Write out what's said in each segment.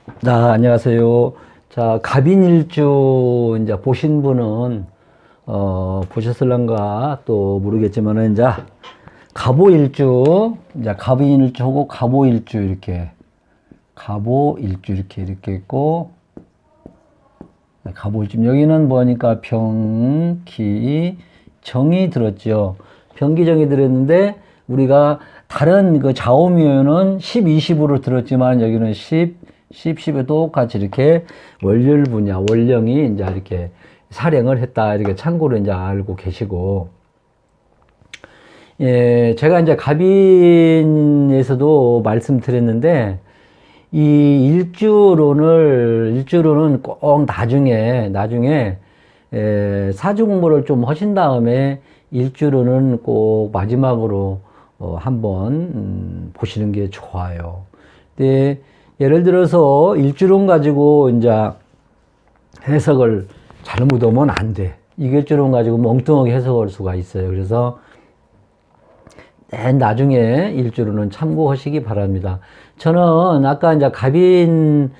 안녕하세요. 자, 갑인일주 이제 보신 분은 보셨을런가 또 모르겠지만은 이제 갑오일주, 이제 갑인일주하고 갑오일주 이렇게 갑오일주 이렇게 있고 갑오일주 여기는 뭐니까 병기 정이 들었죠. 병기정이 들었는데 우리가 다른 그 좌우미호는 10, 20으로 들었지만 여기는 10, 10에 똑같이 이렇게 월열 분야, 월령이 이제 이렇게 살행을 했다. 이렇게 참고로 이제 알고 계시고. 예, 제가 이제 갑인에서도 말씀드렸는데, 이 일주론은 꼭 나중에, 사주 공부를 좀 하신 다음에 일주론은 꼭 마지막으로 한번 보시는 게 좋아요. 근데 예를 들어서 일주론 가지고 이제 해석을 잘못하면 안 돼. 이일주론 가지고 멍뚱하게 해석할 수가 있어요. 그래서 맨 나중에 일주론은 참고하시기 바랍니다. 저는 아까 이제 갑인에서도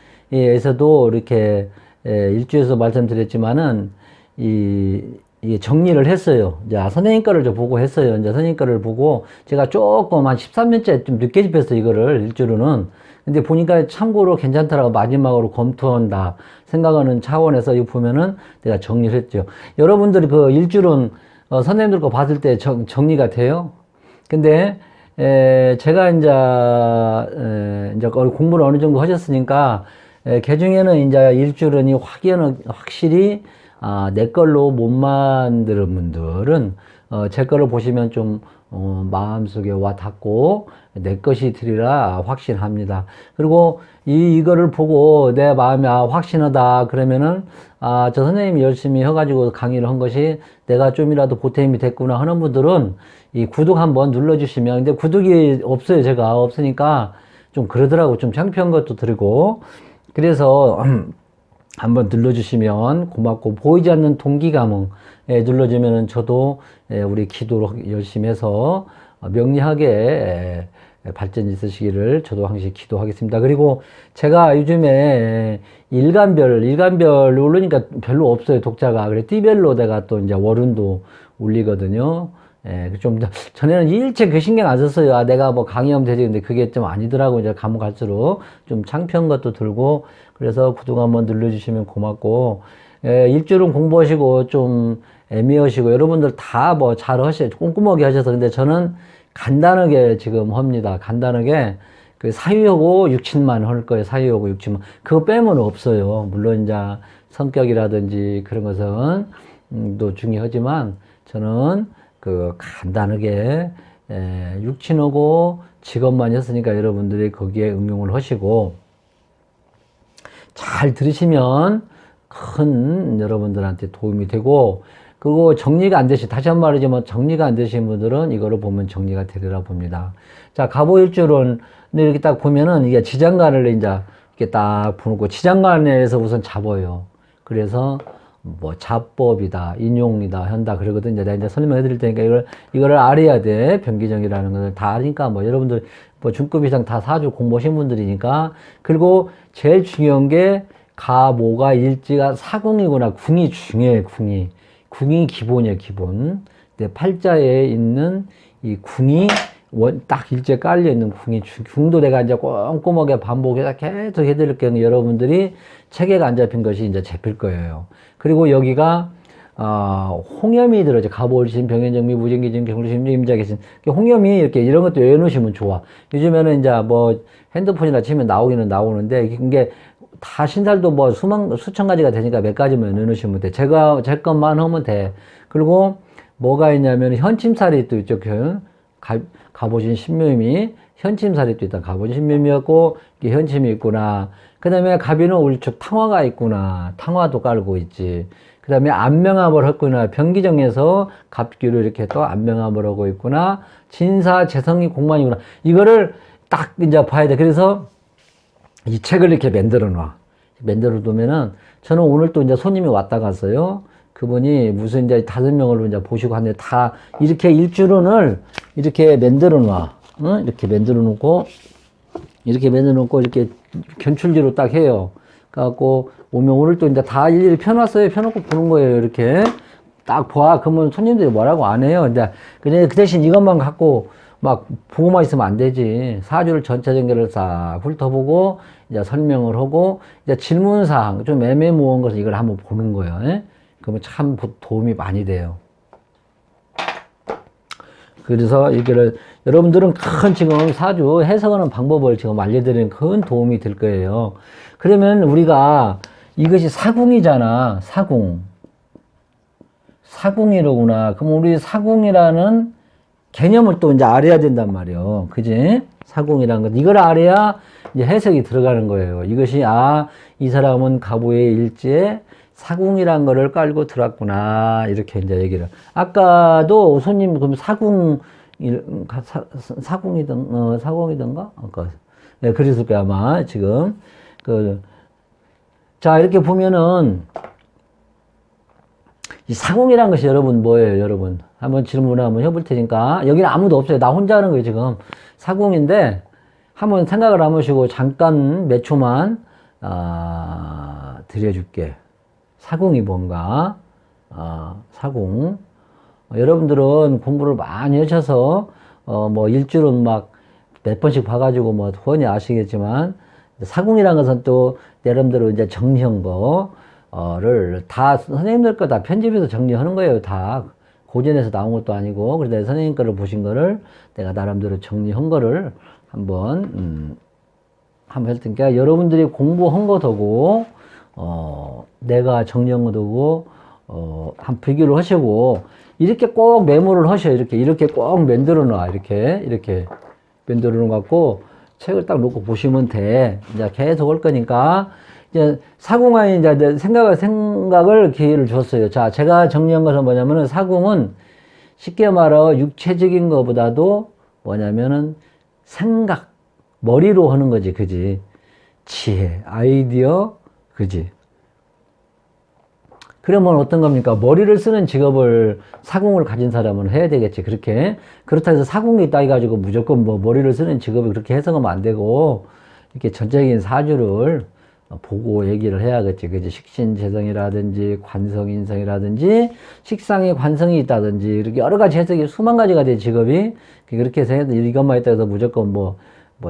이렇게 일주에서 말씀드렸지만은 이게 정리를 했어요. 이제 선생님 거를 좀 보고 했어요. 이제 선생님 거를 보고 제가 조금 한 13년째 좀 늦게 집했어요. 이거를 일주로는. 근데 보니까 참고로 괜찮더라고. 마지막으로 검토한다 생각하는 차원에서 이거 보면은 내가 정리를 했죠. 여러분들이 그 일주론 선생님들 거 봤을 때 정리가 돼요. 근데 제가 이제 공부를 어느 정도 하셨으니까 그 중에는 이제 일주론이 확실히 내 걸로 못 만드는 분들은 제 거를 보시면 좀 마음속에 와 닿고 내 것이 되리라 확신합니다. 그리고 이거를 보고 내 마음이 확신하다 그러면은 저 선생님이 열심히 해가지고 강의를 한 것이 내가 좀이라도 보탬이 됐구나 하는 분들은 이 구독 한번 눌러주시면, 근데 구독이 없어요. 제가 없으니까 좀 그러더라고. 좀 창피한 것도 들고. 그래서 한번 눌러주시면 고맙고, 보이지 않는 동기감응 눌러주면은 저도 우리 기도를 열심히 해서 명리하게 발전이 있으시기를 저도 항상 기도하겠습니다. 그리고 제가 요즘에 일간별 올리니까 별로 없어요. 독자가. 그래, 띠별로 내가 또 이제 월운도 올리거든요. 전에는 일체 그 신경 안 썼어요. 내가 뭐 강의하면 되지. 근데 그게 좀 아니더라고. 이제 가면 갈수록 좀 창피한 것도 들고, 그래서 구독 한번 눌러주시면 고맙고, 일주일은 공부하시고, 좀 애매하시고, 여러분들 다 뭐 잘 하셔, 꼼꼼하게 하셔서. 근데 저는 간단하게 지금 합니다. 간단하게. 그 사유하고 육친만 할 거예요. 사유하고 육친만. 그거 빼면 없어요. 물론 이제 성격이라든지 그런 것은, 또 중요하지만, 저는 그 간단하게 육친하고 직업만 했으니까 여러분들이 거기에 응용을 하시고 잘 들으시면 큰 여러분들한테 도움이 되고, 그리고 정리가 안 되신, 다시 한 번 말하지만 정리가 안 되신 분들은 이거를 보면 정리가 되리라 봅니다. 자, 갑오일주론 이렇게 딱 보면은 이게 지장간을 이제 이렇게 딱 보고, 지장간에서 우선 잡아요. 그래서 뭐 잡법이다, 인용이다, 한다 그러거든요. 내가 이제 설명해 드릴 테니까 이거를 알아야 돼. 병기정이라는 것을 다 아니까 뭐 여러분들 뭐 중급 이상 다 사주 공부하신 분들이니까. 그리고 제일 중요한 게 가모가 일지가 사궁이구나. 궁이 중요해. 궁이 기본이에요. 기본. 근데 팔자에 있는 이 궁이 딱 일제 깔려 있는 궁도 내가 이제 꼼꼼하게 반복해서 계속 해드릴 경우 여러분들이 체계가 안 잡힌 것이 이제 잡힐 거예요. 그리고 여기가 홍염이 들어죠. 갑오일신, 병현정미, 무진기진, 경루심, 임자계신. 홍염이 이렇게 이런 것도 외워놓으시면 좋아. 요즘에는 이제 뭐 핸드폰이나 치면 나오기는 나오는데 이게 다 신살도 뭐 수천 가지가 되니까 몇 가지만 외워놓으시면 돼. 제 것만 하면 돼. 그리고 뭐가 있냐면 현침살이 또 있죠. 갑오신 신묘임이 현침살이 또 있다. 갑오신 신묘임이었고 이게 현침이 있구나. 그 다음에 갑이는 울축 탕화가 있구나. 탕화도 깔고 있지. 그 다음에 안명암을 했구나. 병기정에서 갑기로 이렇게 또 안명암을 하고 있구나. 진사 재성이 공만이구나. 이거를 딱 이제 봐야 돼. 그래서 이 책을 이렇게 만들어 놔. 만들어 두면은 저는 오늘 또 이제 손님이 왔다 갔어요. 그분이 무슨 이제 5명을 이제 보시고 하는데 다 이렇게 일주론을 이렇게 만들어 놔. 응? 이렇게 만들어 놓고 이렇게 견출지로 딱 해요. 그래갖고 오면 오늘 또 이제 다 일일이 펴놨어요. 펴놓고 보는 거예요. 이렇게 딱 봐. 그러면 손님들이 뭐라고 안 해요. 이제 그 대신 이것만 갖고 막 보고만 있으면 안 되지. 사주를 전체 전개를 싹 훑어보고 이제 설명을 하고 이제 질문사항 좀 애매모호한 것을 이걸 한번 보는 거예요. 예? 그러면 참 도움이 많이 돼요. 그래서 이거를 여러분들은 큰 지금 사주 해석하는 방법을 지금 알려드리는 큰 도움이 될 거예요. 그러면 우리가 이것이 사궁이잖아. 사궁이로구나. 그럼 우리 사궁이라는 개념을 또 이제 알아야 된단 말이에요. 그지? 사궁이라는 것. 이걸 알아야 이제 해석이 들어가는 거예요. 이것이, 이 사람은 가부의 일지에 사궁이란 거를 깔고 들어왔구나. 이렇게 이제 얘기를. 아까도 손님, 그럼 사궁이던가? 네, 그랬을 거야, 아마, 지금. 자, 이렇게 보면은, 이 사궁이란 것이 여러분 뭐예요, 여러분? 한번 질문을 한번 해볼 테니까. 여기는 아무도 없어요. 나 혼자 하는 거예요, 지금. 사궁인데, 한번 생각을 한 번시고, 잠깐 몇 초만, 드려줄게. 사궁이 뭔가, 사궁. 여러분들은 공부를 많이 하셔서, 뭐, 일주일은 막 몇 번씩 봐가지고 뭐, 훤히 아시겠지만, 사궁이라는 것은 또, 여러분들은 이제 정리한 거를 다, 선생님들 거 다 편집해서 정리하는 거예요, 다. 고전에서 나온 것도 아니고, 그래서 선생님 거를 보신 거를 내가 나름대로 정리한 거를 한번 할 테니까, 여러분들이 공부한 거더고, 내가 정리한 거더고, 한 비교를 하시고, 이렇게 꼭 메모를 하셔요. 이렇게 꼭 만들어 놔. 이렇게 만들어 놓고, 책을 딱 놓고 보시면 돼. 이제 계속 할 거니까, 이제 사궁에 이제 생각을 기회를 줬어요. 자, 제가 정리한 것은 뭐냐면은 사궁은 쉽게 말해 육체적인 것보다도 뭐냐면은 생각, 머리로 하는 거지. 그지? 지혜, 아이디어, 그지? 그러면 어떤 겁니까? 머리를 쓰는 직업을 사궁을 가진 사람은 해야 되겠지. 그렇다 해서 사궁이 있다 해가지고 무조건 뭐 머리를 쓰는 직업을 그렇게 해석하면 안 되고, 이렇게 전체적인 사주를 보고 얘기를 해야겠지. 그지? 식신재성이라든지, 관성인성이라든지, 식상에 관성이 있다든지, 이렇게 여러 가지 해석이 수만 가지가 돼, 직업이. 그렇게 해서 이것만 있다 해서 무조건 뭐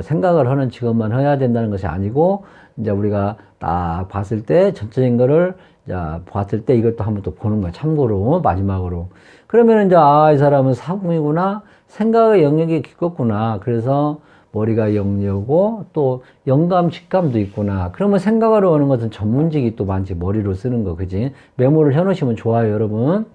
생각을 하는 직업만 해야 된다는 것이 아니고, 이제 우리가 딱 봤을 때 전체적인 거를 자, 봤을 때 이것도 한번 또 보는 거야. 참고로, 마지막으로. 그러면 이제, 이 사람은 사궁이구나. 생각의 영역이 깊었구나. 그래서 머리가 영리하고 또 영감, 직감도 있구나. 그러면 생각하러 오는 것은 전문직이 또 많지. 머리로 쓰는 거, 그지? 메모를 해놓으시면 좋아요, 여러분.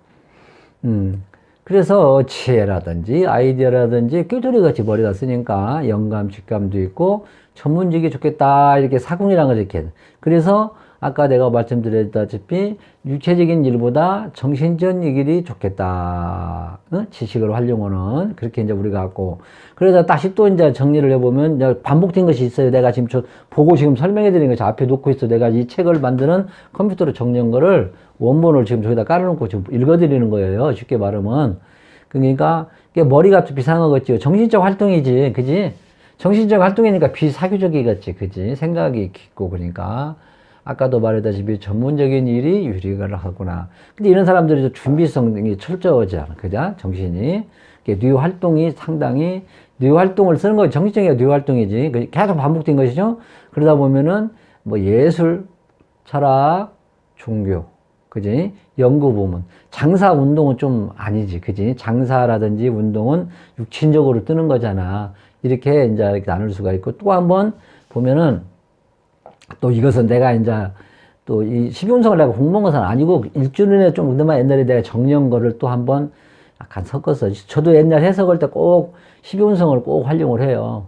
그래서 지혜라든지 아이디어라든지 꾀돌이 같이 머리가 쓰니까 영감, 직감도 있고 전문직이 좋겠다. 이렇게 사궁이라는 걸 이렇게. 그래서 아까 내가 말씀드렸다시피 육체적인 일보다 정신적인 일이 좋겠다. 지식을 활용하는 그렇게 이제 우리가 갖고 그래서 다시 또 이제 정리를 해보면 이제 반복된 것이 있어요. 내가 지금 보고 지금 설명해 드리는 것이 앞에 놓고 있어. 내가 이 책을 만드는 컴퓨터로 정리한 거를 원본을 지금 저기다 깔아놓고 지금 읽어 드리는 거예요. 쉽게 말하면. 그러니까 머리가 좀 비상하겠죠. 정신적 활동이지, 그지? 정신적 활동이니까 비사교적이겠지, 그지? 생각이 깊고 그러니까. 아까도 말했다시피 전문적인 일이 유리를 하구나. 근데 이런 사람들이 준비성이 철저하지 않아. 그죠? 정신이. 뇌 활동이 상당히, 뇌 활동을 쓰는 거, 정신적인 뇌 활동이지. 계속 반복된 것이죠. 그러다 보면은, 뭐 예술, 철학, 종교, 그지? 연구 부문. 장사 운동은 좀 아니지. 그지? 장사라든지 운동은 육신적으로 뜨는 거잖아. 이렇게 이제 이렇게 나눌 수가 있고, 또 한 번 보면은, 또 이것은 내가 이제 또 이 12운성을 내가 공부한 것은 아니고 일주일에 좀 그나마 옛날에 내가 정리한 거를 또 한번 약간 섞어서 저도 옛날 해석할 때 꼭 12운성을 꼭 활용을 해요.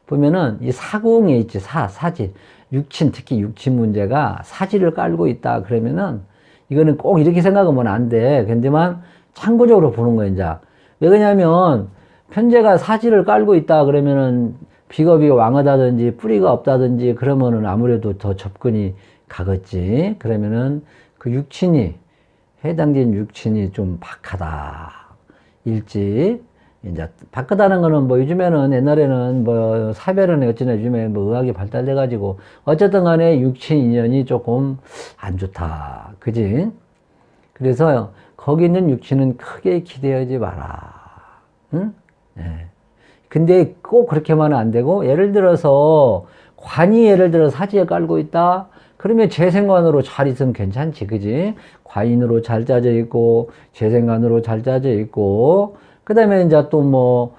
보면은 이 사궁에 있지 사지 육친 특히 육친 문제가 사지를 깔고 있다 그러면은 이거는 꼭 이렇게 생각하면 안 돼. 근데만 참고적으로 보는 거야 이제. 왜 그러냐면 편제가 사지를 깔고 있다 그러면은 비겁이 왕하다든지 뿌리가 없다든지 그러면은 아무래도 더 접근이 가겠지. 그러면은 그 육친이 해당된 육친이 좀 박하다. 일지 이제 바꾸다는 거는 뭐 요즘에는 옛날에는 뭐 사별은 어찌나 요즘에 뭐 의학이 발달돼 가지고 어쨌든 간에 육친 인연이 조금 안 좋다. 그지? 그래서 거기 있는 육친은 크게 기대하지 마라. 응? 예. 근데 꼭 그렇게만은 안 되고 예를 들어서 관이 예를 들어 사지에 깔고 있다. 그러면 재생관으로 잘 있으면 괜찮지, 그지? 관인으로 잘 짜져 있고 재생관으로 잘 짜져 있고 그다음에 이제 또 뭐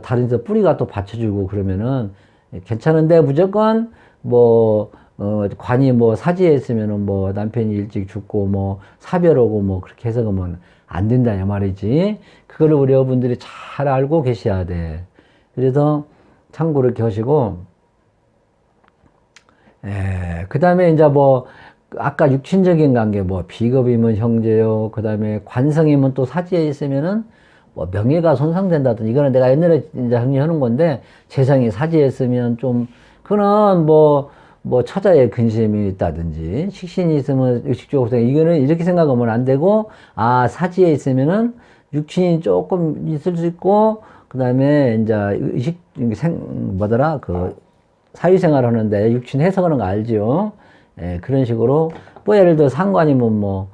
다른 데 뿌리가 또 받쳐주고 그러면은 괜찮은데 무조건 뭐 관이 뭐 사지에 있으면은 뭐 남편이 일찍 죽고 뭐 사별하고 뭐 그렇게 해서 그러면 안 된다 이 말이지. 그거를 우리 여러분들이 잘 알고 계셔야 돼. 그래서 참고를 이렇게 하시고, 그 다음에 이제 뭐, 아까 육친적인 관계, 뭐, 비겁이면 형제요. 그 다음에 관성이면 또 사지에 있으면은, 뭐, 명예가 손상된다든, 이거는 내가 옛날에 이제 정리하는 건데, 재성이 사지에 있으면 좀, 그거는 뭐, 처자의 근심이 있다든지, 식신이 있으면 의식적으로, 이거는 이렇게 생각하면 안 되고, 아, 사지에 있으면은 육친이 조금 있을 수 있고, 그 다음에 이제 뭐더라, 사회생활 하는데 육친 해석하는 거 알죠? 예, 그런 식으로, 뭐 예를 들어 상관이면 뭐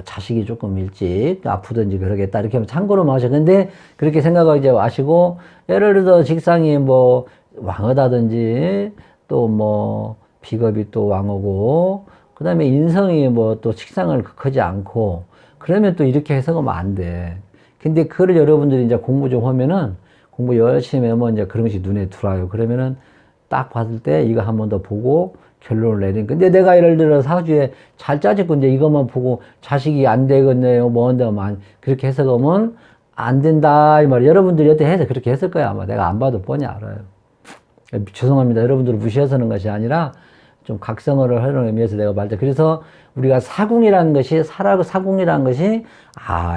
자식이 조금 일찍 아프든지 그러겠다. 이렇게 하면 참고로 마셔. 근데 그렇게 생각하지 마시고, 예를 들어 직상이 뭐 왕하다든지, 또 뭐 비겁이 또 왕하고, 그 다음에 인성이 뭐 또 직상을 극하지 않고, 그러면 또 이렇게 해석하면 안 돼. 근데 그걸 여러분들이 이제 공부 좀 하면은, 공부 열심히 하면 이제 그런 것이 눈에 들어와요. 그러면은 딱 봤을 때 이거 한 번 더 보고 결론을 내린. 근데 내가 예를 들어 사주에 잘 짜졌고 이제 이것만 보고 자식이 안 되겠네요. 뭐 한다면 그렇게 해석하면 안 된다 이 말이에요. 여러분들이 어떻게 해서 그렇게 했을 거야 아마. 내가 안 봐도 뻔히 알아요. 죄송합니다. 여러분들을 무시해서는 것이 아니라 좀 각성어를 하는 의미에서 내가 말했죠. 그래서 우리가 사궁이라는 것이 사궁이라는 것이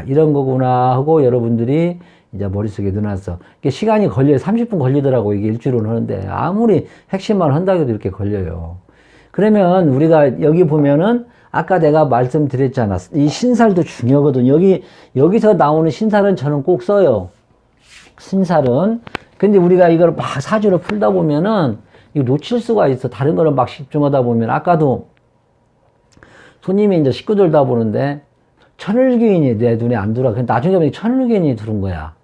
이런 거구나 하고 여러분들이 이제 머릿속에 넣어놨어. 이게 시간이 걸려요. 30분 걸리더라고. 이게 일주일은 하는데 아무리 핵심만 한다고 해도 이렇게 걸려요. 그러면 우리가 여기 보면은 아까 내가 말씀드렸잖아. 이 신살도 중요하거든. 여기서 나오는 신살은 저는 꼭 써요. 신살은. 근데 우리가 이걸 막 사주를 풀다 보면은 이거 놓칠 수가 있어. 다른 거를 막 집중하다 보면 아까도 손님이 이제 식구들 다 보는데 천을귀인이 내 눈에 안 들어와. 근데 나중에 보니 천을귀인이 들은 거야.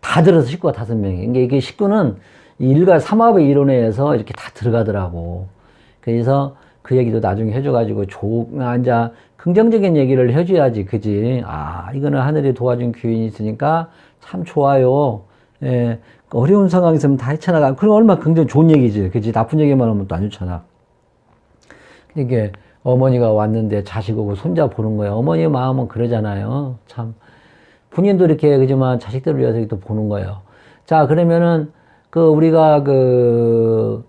다 들어서 식구가 5명이. 이게 식구는 일가 삼합의 이론에 의해서 이렇게 다 들어가더라고. 그래서 그 얘기도 나중에 해줘가지고 이제 긍정적인 얘기를 해줘야지. 그지? 이거는 하늘이 도와준 귀인이 있으니까 참 좋아요. 예. 어려운 상황이 있으면 다 헤쳐나가. 그럼 얼마나 굉장히 좋은 얘기지. 그지? 나쁜 얘기만 하면 또 안 좋잖아. 이게 어머니가 왔는데 자식하고 손자 보는 거야. 어머니의 마음은 그러잖아요. 참. 본인도 이렇게, 그지만 자식들을 위해서 또 보는 거예요. 자, 그러면은, 우리가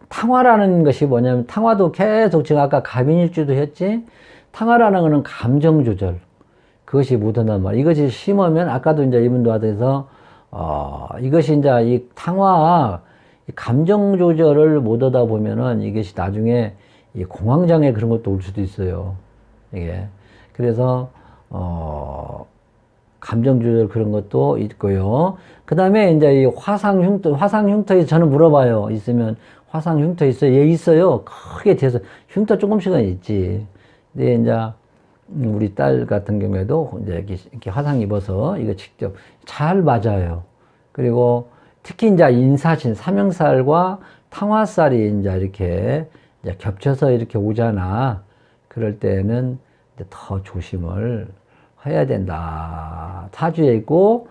탕화라는 것이 뭐냐면, 탕화도 계속 지금 아까 가빈일주도 했지? 탕화라는 거는 감정 조절. 그것이 못한단 말이야. 이것이 심하면, 아까도 이제 이분도 하면서, 이것이 이제 이 탕화, 이 감정 조절을 못하다 보면은 이것이 나중에 이 공황장애 그런 것도 올 수도 있어요. 이게. 그래서, 감정 조절 그런 것도 있고요. 그 다음에 이제 이 화상 흉터에 저는 물어봐요. 있으면 화상 흉터 있어요? 예, 있어요. 크게 돼서 흉터 조금씩은 있지. 근데 이제 우리 딸 같은 경우에도 이제 이렇게 화상 입어서 이거 직접 잘 맞아요. 그리고 특히 이제 인사신, 삼형살과 탕화살이 이제 이렇게 이제 겹쳐서 이렇게 오잖아. 그럴 때는 이제 더 조심을 해야 된다. 사주에 있고,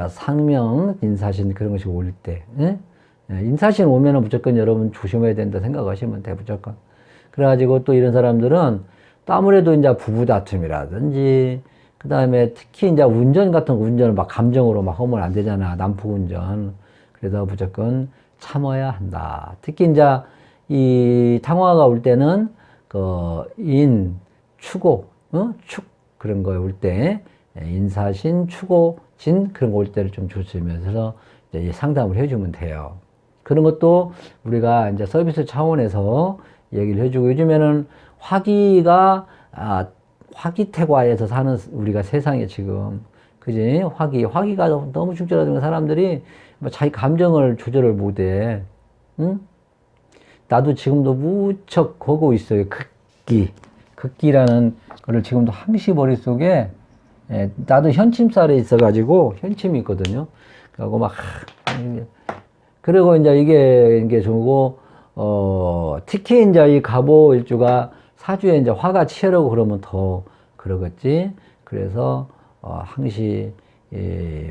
상명, 인사신 그런 것이 올 때. 예? 인사신 오면은 무조건 여러분 조심해야 된다 생각하시면 돼, 무조건. 그래가지고 또 이런 사람들은 또 아무래도 이제 부부 다툼이라든지, 그 다음에 특히 이제 운전 같은 운전을 막 감정으로 막 하면 안 되잖아. 남포 운전. 그래서 무조건 참아야 한다. 특히 이제 이 탕화가 올 때는 추고, 축 그런 거 올 때, 인사신, 추고, 진 그런 거 올 때를 좀 조심해서 이제 상담을 해주면 돼요. 그런 것도 우리가 이제 서비스 차원에서 얘기를 해주고 요즘에는 화기태과에서 사는 우리가 세상에 지금 그지? 화기가 너무 충절하던 사람들이 뭐 자기 감정을 조절을 못해. 응? 나도 지금도 무척 거고 있어요. 극기라는 거를 지금도 항시 머릿속에, 나도 현침살에 있어가지고, 현침이 있거든요. 그리고 막, 그리고 이제 이게 좋고, 특히 이제 이 갑오일주가 사주에 이제 화가 치열하고 그러면 더 그러겠지. 그래서, 항시,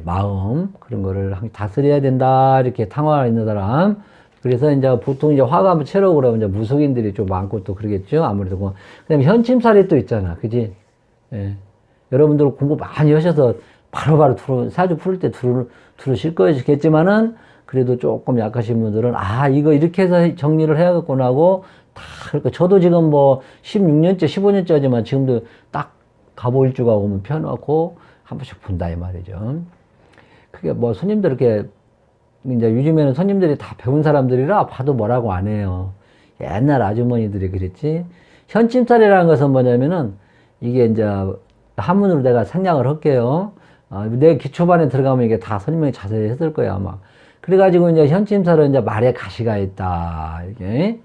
마음, 그런 거를 항시 다스려야 된다. 이렇게 탕화가 있는 사람. 그래서 이제 보통 이제 화가 한번 채려고 그러면 이제 무속인들이 좀 많고 또 그러겠죠. 아무래도. 그 다음에 현침살이 또 있잖아. 그지? 예. 여러분들 공부 많이 하셔서 바로바로 사주 풀을 때 들으실 거겠지만은 그래도 조금 약하신 분들은 이거 이렇게 해서 정리를 해야겠구나 하고 다 그러니까 저도 지금 뭐 16년째, 15년째 하지만 지금도 딱 갑오일주가 오면 펴놓고 한 번씩 본다 이 말이죠. 그게 뭐 손님들 이렇게 이제 요즘에는 손님들이 다 배운 사람들이라 봐도 뭐라고 안 해요. 옛날 아주머니들이 그랬지. 현침살이라는 것은 뭐냐면은 이게 이제 한문으로 내가 생략을 할게요. 내 기초반에 들어가면 이게 다 설명이 자세히 했을 거야 아마. 그래가지고 이제 현침살은 이제 말에 가시가 있다. 이게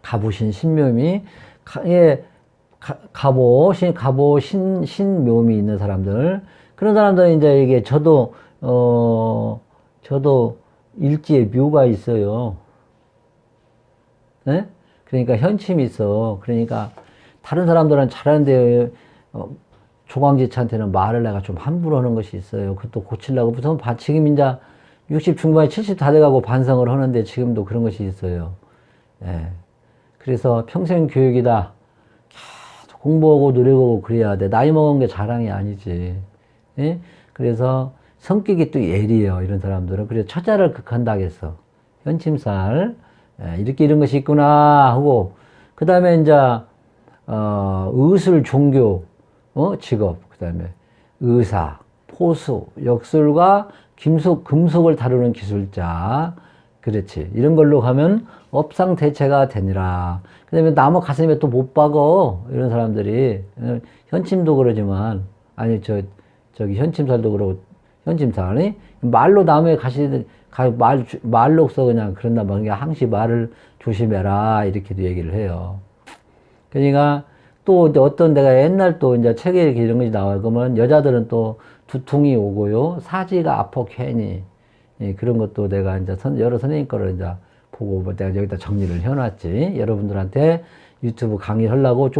가보신 신묘미, 신묘미 있는 사람들. 그런 사람들은 이제 이게 저도 일지에 묘가 있어요. 네? 그러니까 현침이 있어. 그러니까 다른 사람들은 잘하는데, 조광지치한테는 말을 내가 좀 함부로 하는 것이 있어요. 그것도 고치려고. 우선 지금 이제 60 중반에 70 다 돼가고 반성을 하는데 지금도 그런 것이 있어요. 예. 그래서 평생 교육이다. 계속 공부하고 노력하고 그래야 돼. 나이 먹은 게 자랑이 아니지. 예? 그래서 성격이 또 예리해요. 이런 사람들은. 그래서 처자를 극한다 하겠어. 현침살. 이렇게 이런 것이 있구나 하고, 그 다음에 이제, 의술, 종교, 직업, 그 다음에 의사, 포수, 역술과 금속을 다루는 기술자. 그렇지. 이런 걸로 가면 업상대체가 되니라. 그 다음에 나무 가슴에 또 못 박어. 이런 사람들이. 현침도 그러지만, 아니, 저기 현침살도 그러고, 현침살이 말로 나무에 말로서 그냥 그런단 말이야. 항시 말을 조심해라. 이렇게도 얘기를 해요. 그러니까 또 어떤 내가 옛날 또 이제 책에 이렇게 이런 것이 나와요. 그러면 여자들은 또 두통이 오고요. 사지가 아파 괜히. 그런 것도 내가 이제 여러 선생님 거를 이제 보고 내가 여기다 정리를 해놨지. 여러분들한테 유튜브 강의를 하려고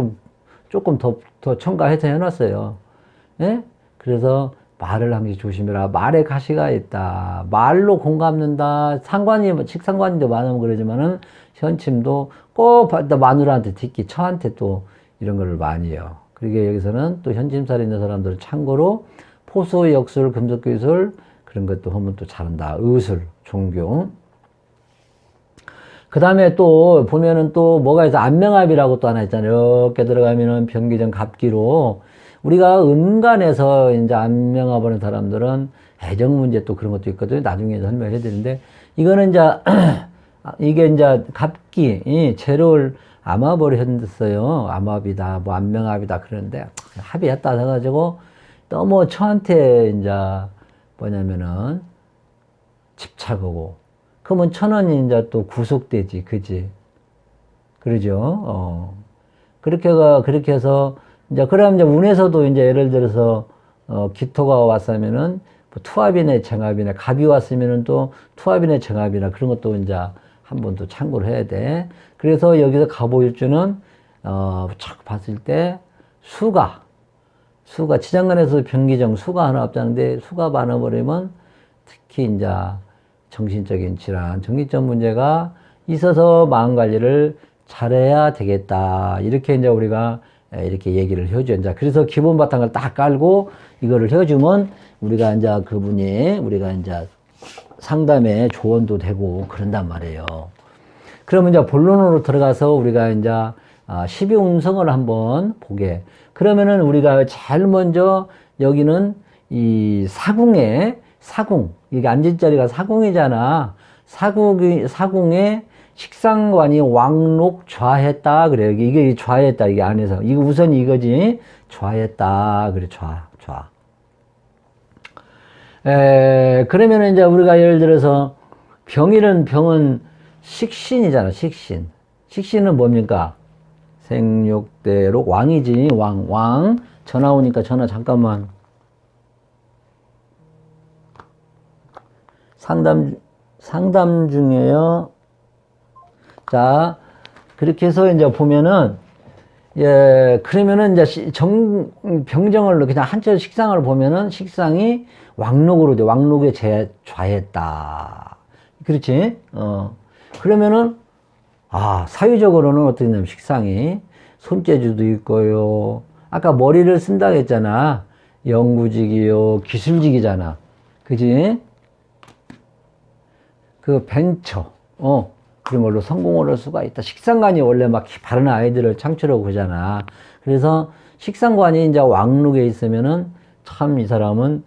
조금 더 첨가해서 해놨어요. 예? 그래서 말을 항시 조심해라. 말에 가시가 있다. 말로 공감는다. 식상관인도 많으면 그러지만은 현침도 꼭 마누라한테 듣기, 처한테 또 이런 거를 많이 해요. 그러게 여기서는 또 현침살이 있는 사람들은 참고로 포수, 역술, 금속기술 그런 것도 하면 또 잘한다. 의술, 종교. 그 다음에 또 보면은 또 뭐가 있어. 안명합이라고 또 하나 있잖아요. 이렇게 들어가면은 병기정 갑기로 우리가 은간에서 이제 안명합 하는 사람들은 애정 문제 또 그런 것도 있거든요. 나중에 설명을 해드리는데 이거는 이제 이게 이제 갑기 재료를 암합을 했어요. 암합이다, 뭐 안명합이다 그러는데 합의했다 해가지고 너무 처한테 이제 뭐냐면은 집착하고 그러면 천원이 이제 또 구속되지, 그지? 그러죠. 그렇게 해서 이제 그럼 이제 운에서도 이제 예를 들어서 기토가 왔으면은 뭐 투합이네 정합이네 갑이 왔으면은 또 투합이네 정합이나 그런 것도 이제 한번 또 참고를 해야 돼. 그래서 여기서 갑오일주는 쫙 봤을 때 수가 지장간에서 병기정 수가 하나 없다는데 수가 많아버리면 특히 이제 정신적인 질환, 정신적 문제가 있어서 마음 관리를 잘해야 되겠다. 이렇게 이제 우리가 이렇게 얘기를 해줘. 이제 그래서 기본 바탕을 딱 깔고 이거를 해주면 우리가 이제 상담에 조언도 되고 그런단 말이에요. 그러면 이제 본론으로 들어가서 우리가 이제 12운성을 한번 보게. 그러면은 우리가 제일 먼저 여기는 이 사궁. 이게 앉은 자리가 사궁이잖아. 사궁에 식상관이 왕록 좌했다. 그래요. 이게 좌했다. 이게 안에서. 이거 우선 이거지. 좌했다. 그래, 좌. 그러면은 이제 우리가 예를 들어서 병은 식신이잖아, 식신. 식신은 뭡니까? 생육대록 왕이지, 왕. 전화 오니까 전화 잠깐만. 상담 중이에요. 자, 그렇게 해서 이제 보면은, 그러면은 이제 병정을 그냥 한자 식상을 보면은 식상이 왕록으로 돼. 왕록에 좌했다. 그렇지? 그러면은, 사유적으로는 어떻게 되냐면 식상이 손재주도 있고요. 아까 머리를 쓴다고 했잖아. 영구직이요. 기술직이잖아. 그지? 그 벤처, 그런 걸로 성공을 할 수가 있다. 식상관이 원래 막 바른 아이들을 창출하고 그러잖아. 그래서 식상관이 이제 왕록에 있으면은 참 이 사람은,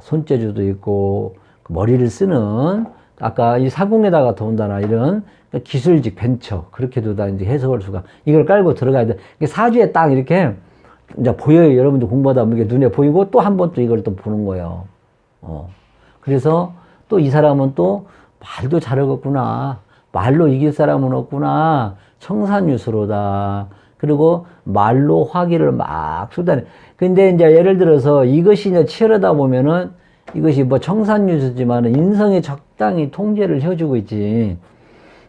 손재주도 있고, 머리를 쓰는, 아까 이 사궁에다가 더군다나 이런 기술직 벤처, 그렇게도 다 이제 해석할 수가, 이걸 깔고 들어가야 돼. 사주에 딱 이렇게 이제 보여요. 여러분들 공부하다 보면 이게 눈에 보이고 또 한 번 또 이걸 또 보는 거예요. 그래서 또 이 사람은 또 말도 잘하겠구나. 말로 이길 사람은 없구나. 청산유수로다. 그리고 말로 화기를 막 쏟아내. 근데 이제 예를 들어서 이것이 이제 치열하다 보면은 이것이 뭐 청산유수지만은 인성에 적당히 통제를 해주고 있지.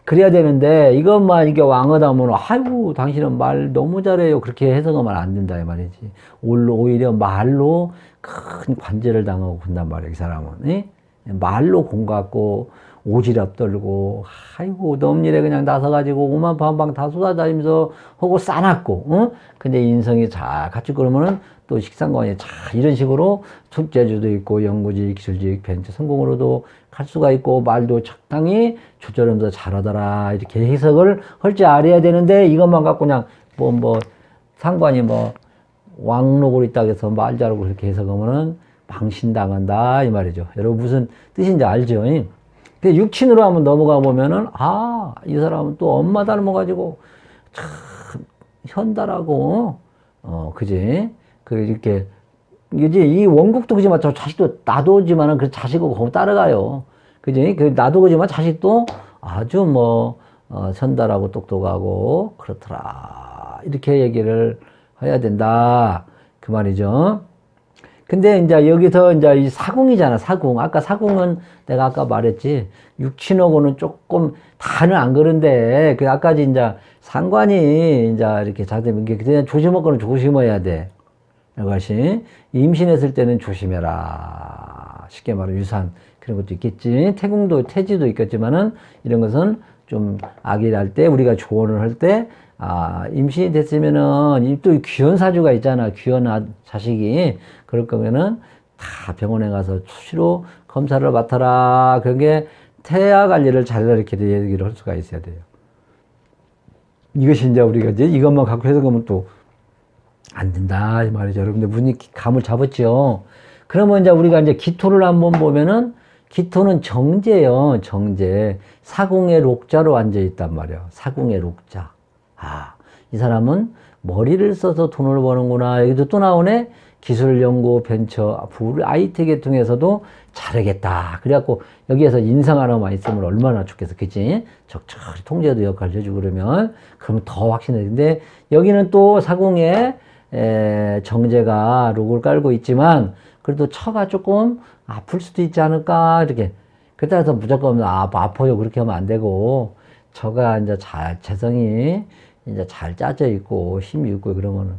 그래야 되는데 이것만 이게 왕하다 보면 아이고 당신은 말 너무 잘해요. 그렇게 해석하면 안 된다 이 말이지. 오히려 말로 큰 관제를 당하고 그런단 말이야 이 사람은. 이? 말로 공갖고 오지랖 떨고 아이고 넘일에 그냥 나서가지고 오만 반방 다 쏟아다니면서 하고 싸놨고 근데 인성이 잘 갖추고 그러면은 또 식상관이 잘 이런 식으로 숙제주도 있고 연구직 기술직 벤처 성공으로도 갈 수가 있고 말도 적당히 조절하면서 잘하더라 이렇게 해석을 할 줄 알아야 되는데 이것만 갖고 그냥 상관이 왕록으로 있다고 해서 말 잘하고 그렇게 해석하면은 망신당한다 이 말이죠. 여러분 무슨 뜻인지 알죠? 근데 육친으로 한번 넘어가 보면은 이 사람은 또 엄마 닮아가지고 참 현달하고 그지? 이렇게 이제 이 원국도 그지만 저 자식도 놔두지만은 그 자식하고 거기 따라가요. 그지? 놔두고지만 자식도 아주 현달하고 똑똑하고 그렇더라 이렇게 얘기를 해야 된다 그 말이죠. 근데 이제 여기서 이제 이 사궁이잖아, 사궁. 아까 사궁은 내가 아까 말했지. 육친하고는 조금 다는 안 그런데, 아까 이제 상관이 이제 이렇게 자되면 이게 그냥 조심할 거는 조심해야 돼. 이것이. 임신했을 때는 조심해라. 쉽게 말하면 유산. 그런 것도 있겠지. 태지도 있겠지만은 이런 것은 좀 아기를 할 때, 우리가 조언을 할 때, 임신이 됐으면은, 또 귀한 사주가 있잖아. 귀한 자식이. 그럴 거면은, 다 병원에 가서 수시로 검사를 맡아라. 그게 태아 관리를 잘해라. 이렇게 얘기를 할 수가 있어야 돼요. 이것이 이제 우리가 이제 이것만 갖고 해석하면 또 안 된다. 이 말이죠. 여러분들 무슨 감을 잡았죠. 그러면 이제 우리가 이제 기토를 한번 보면은, 기토는 정제요, 정제. 사궁의 록자로 앉아있단 말이에요. 사궁의 록자. 이 사람은 머리를 써서 돈을 버는구나. 여기도 또 나오네. 기술 연구 벤처, IT 계통에서도 잘하겠다. 그래갖고 여기에서 인상 하나만 있으면 얼마나 좋겠어. 그치? 적절히 통제도 역할을 해주고 그러면 더 확신해. 근데 여기는 또 사궁에 정제가 록을 깔고 있지만 그래도 처가 조금 아플 수도 있지 않을까. 이렇게. 그렇다고 해서 무조건 아파요. 그렇게 하면 안 되고 처가 이제 재성이 이제 잘 짜져 있고 힘이 있고 그러면은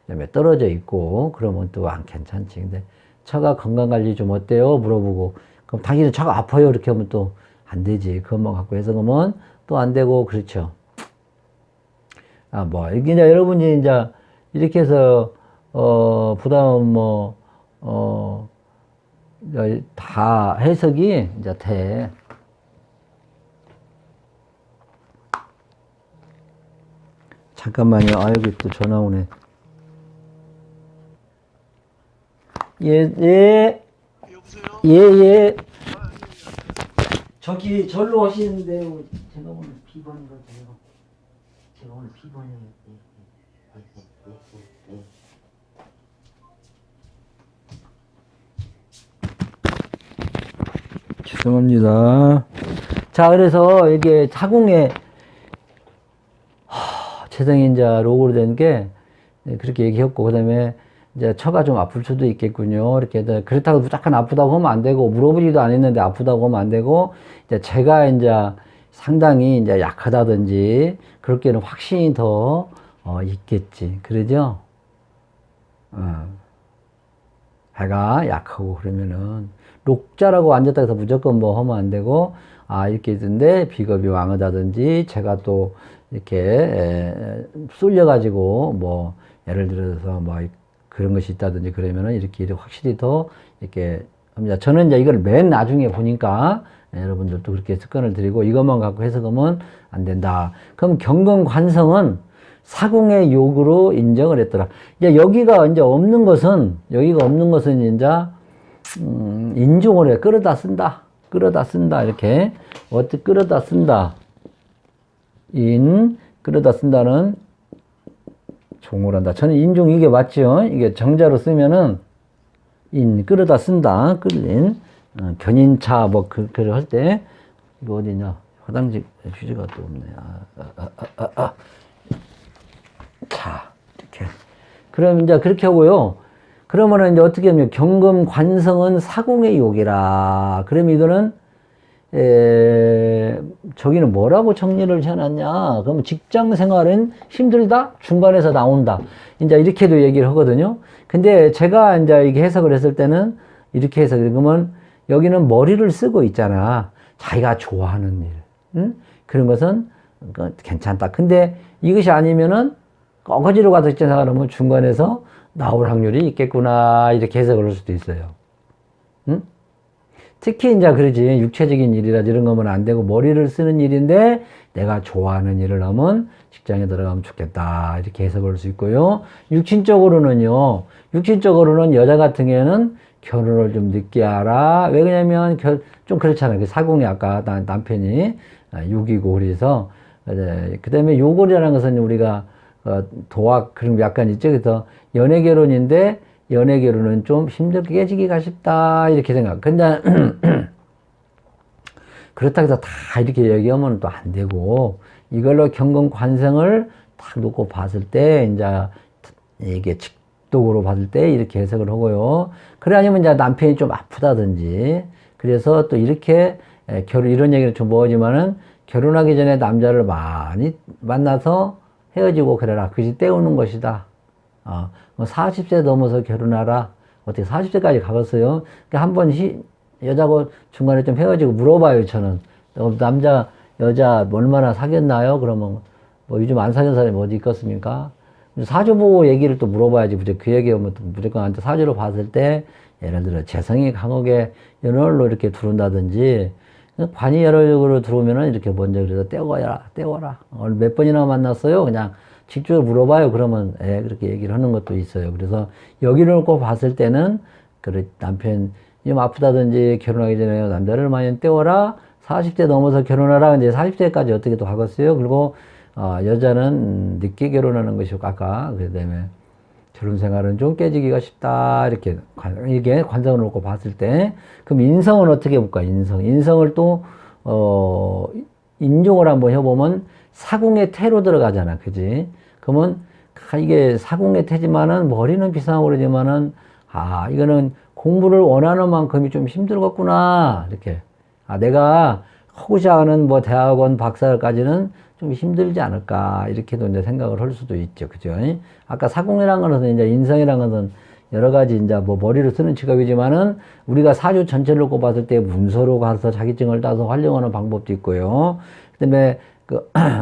그다음에 떨어져 있고 그러면 또 안 괜찮지. 근데 처가 건강 관리 좀 어때요? 물어보고 그럼 당신은 처가 아파요? 이렇게 하면 또 안 되지. 그것만 갖고 해서 그러면 또 안 되고 그렇죠. 이게 이제 여러분이 이제 이렇게 해서 부담 다 해석이 이제 돼. 잠깐만요. 여기 또 전화 오네. 예. 여보세요? 예. 저기 절로 하시는데 제가 오늘 비번이거든요. 제가 오늘 비번이에요. 죄송합니다. 자, 그래서 이게 사궁에 재성이 이제 로고로 된 게 그렇게 얘기했고, 그 다음에 이제 처가 좀 아플 수도 있겠군요. 이렇게 그렇다고 무조건 아프다고 하면 안 되고, 물어보지도 않았는데 아프다고 하면 안 되고, 이제 제가 이제 상당히 이제 약하다든지 그렇게는 확신이 더 있겠지. 그러죠? 배가 약하고 그러면은 녹자라고 앉았다 해서 무조건 뭐 하면 안 되고, 아 이렇게 있는데 비겁이 왕하다든지 제가 또 이렇게 쏠려 가지고 뭐 예를 들어서 뭐 그런 것이 있다든지 그러면은 이렇게 확실히 더 이렇게 합니다. 저는 이제 이걸 맨 나중에 보니까 여러분들도 그렇게 습관을 들이고 이것만 갖고 해석하면 안 된다. 그럼 경건관성은 사궁의 욕으로 인정을 했더라. 이제 여기가 이제 없는 것은 이제 인종을 해. 끌어다 쓴다. 끌어다 쓴다. 이렇게 어떻게 끌어다 쓴다. 끌어다 쓴다는 종을 한다. 저는 인종 이게 맞죠? 이게 정자로 쓰면은 끌어다 쓴다. 끌린 견인차 뭐 그걸 할 때 이거 어디냐? 화장지 휴지가 또 없네. 자, 이렇게. 그럼 이제 그렇게 하고요. 그러면은 이제 어떻게 하면 경금 관성은 사궁의 욕이라. 그럼 이거는 저기는 뭐라고 정리를 해놨냐? 그럼 직장 생활은 힘들다? 중간에서 나온다. 이제 이렇게도 얘기를 하거든요. 근데 제가 이제 이게 해석을 했을 때는 이렇게 해서 그러면 여기는 머리를 쓰고 있잖아. 자기가 좋아하는 일. 응? 그런 것은 괜찮다. 근데 이것이 아니면은 어거지로 가서 직장 생활하면 중간에서 나올 확률이 있겠구나. 이렇게 해석을 할 수도 있어요. 응? 특히 이제 그러지 육체적인 일이라든지 이런 거면 안 되고 머리를 쓰는 일인데 내가 좋아하는 일을 하면 직장에 들어가면 좋겠다 이렇게 해석을 할 수 있고요. 육친적으로는 여자 같은 경우에는 결혼을 좀 늦게 하라. 왜 그러냐면 좀 그렇잖아요. 그 사궁이 아까 남편이 6이고 그래서 그 다음에 요골이라는 것은 우리가 도학 그런 게 약간 있죠. 그래서 연애 결혼인데 연애 결혼은 좀 힘들게 깨지기가 쉽다 이렇게 생각. 근데 그렇다고 해서 다 이렇게 얘기하면 또 안 되고 이걸로 경건 관성을 딱 놓고 봤을 때 이제 이게 직독으로 봤을 때 이렇게 해석을 하고요. 그래 아니면 이제 남편이 좀 아프다든지 그래서 또 이렇게 이런 얘기는 좀 뭐지만은 결혼하기 전에 남자를 많이 만나서 헤어지고 그래라. 그것이 때우는 것이다. 40세 넘어서 결혼하라. 어떻게 40세까지 가겠어요? 그러니까 한번 여자고 중간에 좀 헤어지고 물어봐요, 저는. 남자, 여자 얼마나 사귀었나요? 그러면 뭐 요즘 안 사귄 사람이 어디 있겠습니까? 사주 보고 얘기를 또 물어봐야지. 그 얘기하면 또 무조건 한테 사주로 봤을 때 예를 들어 재성이 강하게 연월로 이렇게 들어온다든지 관이 여러적으로 들어오면은 이렇게 먼저 그래서 떼워라. 오늘 몇 번이나 만났어요? 그냥 직접 물어봐요. 그러면 그렇게 얘기를 하는 것도 있어요. 그래서 여기를 놓고 봤을 때는 남편 좀 아프다든지 결혼하기 전에 남자를 많이 떼워라. 40대 넘어서 결혼하라. 이제 40대까지 어떻게 또 하겠어요? 그리고 여자는 늦게 결혼하는 것이고 아까 그다음에 결혼 생활은 좀 깨지기가 쉽다. 이렇게 이게 관성을 놓고 봤을 때 그럼 인성은 어떻게 볼까? 인성을 또 인종을 한번 해보면 사궁의 태로 들어가잖아. 그지? 그러면 이게 사궁의 태지만은 머리는 비상하고 그러지만은 이거는 공부를 원하는 만큼이 좀 힘들겠구나. 이렇게. 내가 하고자 하는 뭐 대학원 박사까지는 좀 힘들지 않을까. 이렇게도 이제 생각을 할 수도 있죠. 그죠? 아까 사궁이라는 것은 이제 인성이라는 것은 여러 가지 이제 뭐 머리를 쓰는 직업이지만은 우리가 사주 전체를 놓고 봤을 때 문서로 가서 자격증을 따서 활용하는 방법도 있고요. 그다음에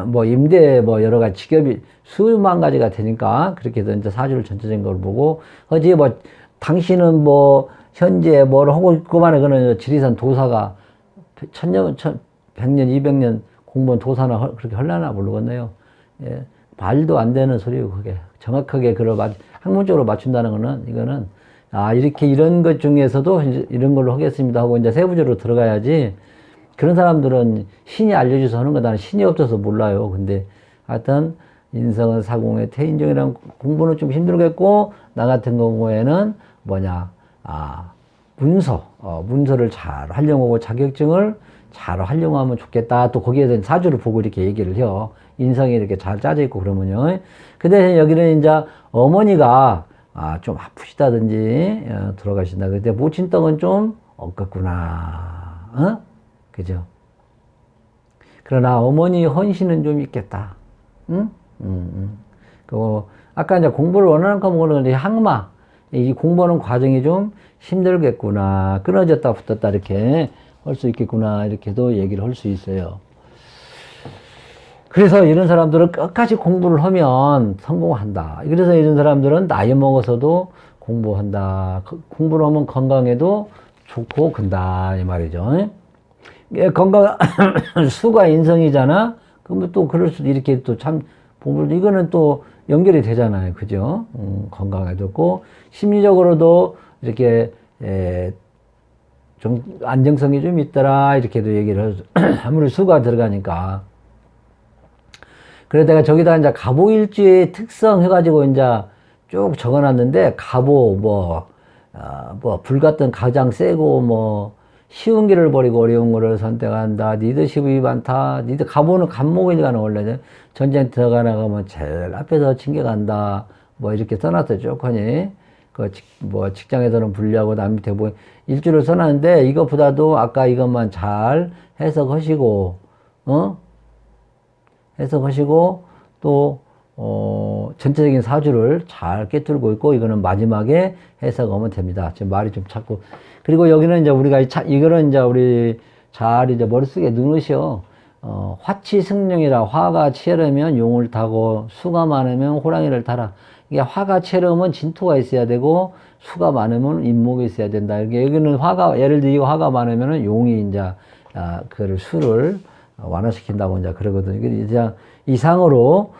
뭐 임대 뭐 여러 가지 직업이 수만 가지가 되니까 그렇게 해서 이제 사주를 전체적인 걸 보고 뭐 당신은 뭐 현재 뭘 하고 있고만에 그는 지리산 도사가 1000년, 100년, 200년 공부한 도사나 그렇게 헐라나 모르겠네요. 말도 안 되는 소리고 그게 정확하게 학문적으로 맞춘다는 거는 이거는 이렇게 이런 것 중에서도 이런 걸로 하겠습니다 하고 이제 세부적으로 들어가야지. 그런 사람들은 신이 알려줘서 하는 거다. 신이 없어서 몰라요. 근데 하여튼 인성은 사궁의 태인종이라는 공부는 좀 힘들겠고 나 같은 경우에는 문서를 잘 활용하고 자격증을 잘 활용하면 좋겠다. 또 거기에 대한 사주를 보고 이렇게 얘기를 해요. 인성이 이렇게 잘 짜져 있고 그러면요. 그 대신 여기는 이제 어머니가 좀 아프시다든지 들어가신다. 근데 모친떡은 좀 없겠구나. 어? 그죠? 그러나 어머니 헌신은 좀 있겠다. 응? 그 아까 이제 공부를 원하는 과목은 항마. 이 공부하는 과정이 좀 힘들겠구나. 끊어졌다 붙었다 이렇게 할 수 있겠구나. 이렇게도 얘기를 할 수 있어요. 그래서 이런 사람들은 끝까지 공부를 하면 성공한다. 그래서 이런 사람들은 나이 먹어서도 공부한다. 공부를 하면 건강에도 좋고 근다. 이 말이죠. 건강, 수가 인성이잖아? 그러면 또 그럴 수도 이렇게 또 참, 이거는 또 연결이 되잖아요. 그죠? 건강에 좋고, 심리적으로도 이렇게, 좀 안정성이 좀 있더라. 이렇게도 얘기를 아무리 수가 들어가니까. 그래서 내가 저기다 이제 갑오일주의 특성 해가지고 이제 쭉 적어놨는데, 불 같은 가장 세고, 쉬운 길을 버리고 어려운 거를 선택한다. 리더십이 많다. 갑오는 간목이니까 원래 전쟁 들어가나가면 제일 앞에서 챙겨간다. 이렇게 써놨어요. 쭉 하니. 직장에서는 불리하고 남 밑에 일주를 써놨는데 이것보다도 아까 이것만 잘 해석하시고, 해석하시고 또 전체적인 사주를 잘 꿰뚫고 있고 이거는 마지막에 해석하면 됩니다. 지금 말이 좀 자꾸 그리고 여기는 이제 우리가 이거는 이제 우리 잘 이제 머릿속에 넣으셔. 화치승령이라 화가 치열하면 용을 타고 수가 많으면 호랑이를 타라. 이게 화가 치열하면 진토가 있어야 되고 수가 많으면 인목이 있어야 된다. 이게 여기는 예를 들어 화가 많으면 용이 이제 그를 수를 완화시킨다고 이제 그러거든요. 이제 이상으로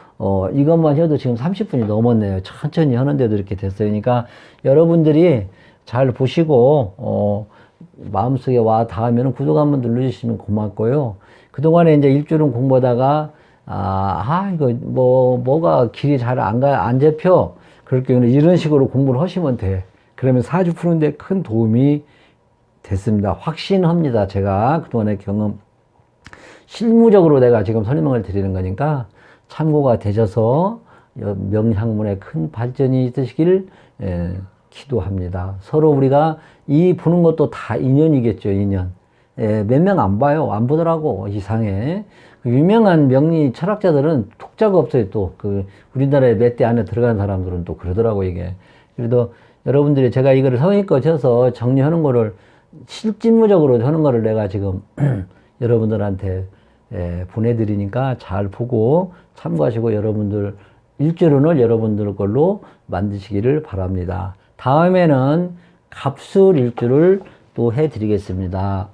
이것만 해도 지금 30분이 넘었네요. 천천히 하는데도 이렇게 됐어요. 그러니까 여러분들이 잘 보시고 마음속에 와 닿으면 구독 한번 눌러주시면 고맙고요. 그동안에 이제 일주일은 공부하다가 이거 뭐가 길이 잘 안 잡혀. 그럴 경우는 이런 식으로 공부를 하시면 돼. 그러면 사주 푸는데 큰 도움이 됐습니다. 확신합니다. 제가 그동안의 경험 실무적으로 내가 지금 설명을 드리는 거니까 참고가 되셔서 명향문에 큰 발전이 있으시길 기도합니다. 서로 우리가 이 보는 것도 다 인연이겠죠. 인연. 몇 명 안 봐요. 안 보더라고. 이상해. 유명한 명리 철학자들은 독자가 없어요. 또 우리나라의 몇 대 안에 들어간 사람들은 또 그러더라고 이게. 그래도 여러분들이 제가 이거를 성의껏 쳐서 정리하는 거를 실질무적으로 하는 거를 내가 지금 여러분들한테 보내드리니까 잘 보고 참고하시고 여러분들 일주일을 여러분들 걸로 만드시기를 바랍니다. 다음에는 갑술 일주를 또 해드리겠습니다.